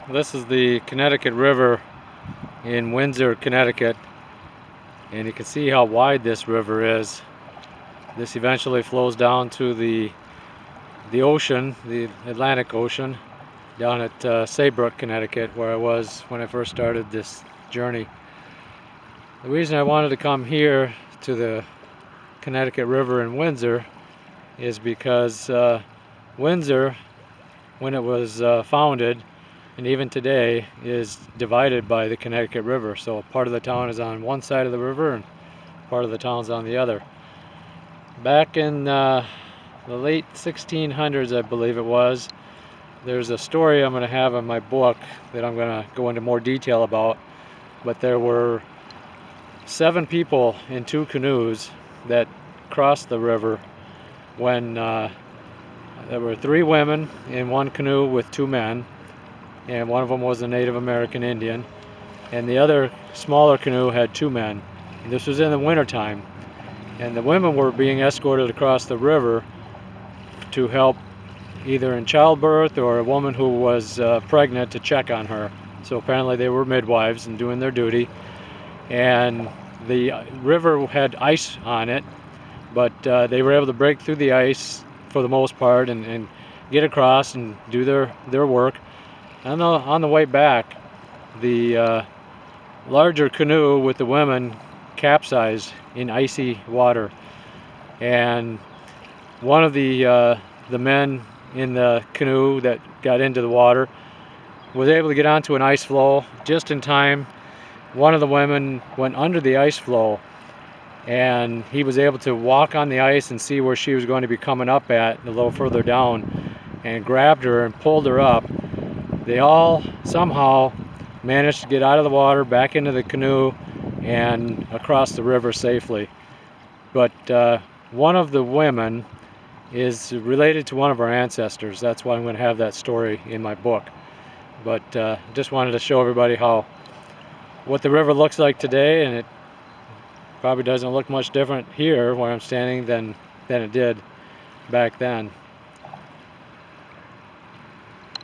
This is the Connecticut River in Windsor, Connecticut, and you can see how wide this river is. This eventually flows down to the ocean, the Atlantic Ocean, down at Saybrook, Connecticut, where I was when I first started this journey. The reason I wanted to come here to the Connecticut River in Windsor is because Windsor, when it was founded, and even today, is divided by the Connecticut River. So part of the town is on one side of the river and part of the town's on the other. Back in the late 1600s, I believe it was, there's a story I'm going to have in my book that I'm going to go into more detail about, but there were 7 people in 2 canoes that crossed the river when there were 3 women in 1 canoe with 2 men, and one of them was a Native American Indian, and the other smaller canoe had 2 men. And this was in the winter time, and the women were being escorted across the river to help either in childbirth or a woman who was pregnant to check on her. So apparently they were midwives and doing their duty, and the river had ice on it, but they were able to break through the ice for the most part and get across and do their work. And on the way back, the larger canoe with the women capsized in icy water, and one of the men in the canoe that got into the water was able to get onto an ice floe just in time. One of the women went under the ice floe, and he was able to walk on the ice and see where she was going to be coming up at a little further down, and grabbed her and pulled her up. They all somehow managed to get out of the water, back into the canoe, and across the river safely. But one of the women is related to one of our ancestors. That's why I'm going to have that story in my book. But just wanted to show everybody what the river looks like today, and it probably doesn't look much different here where I'm standing than it did back then.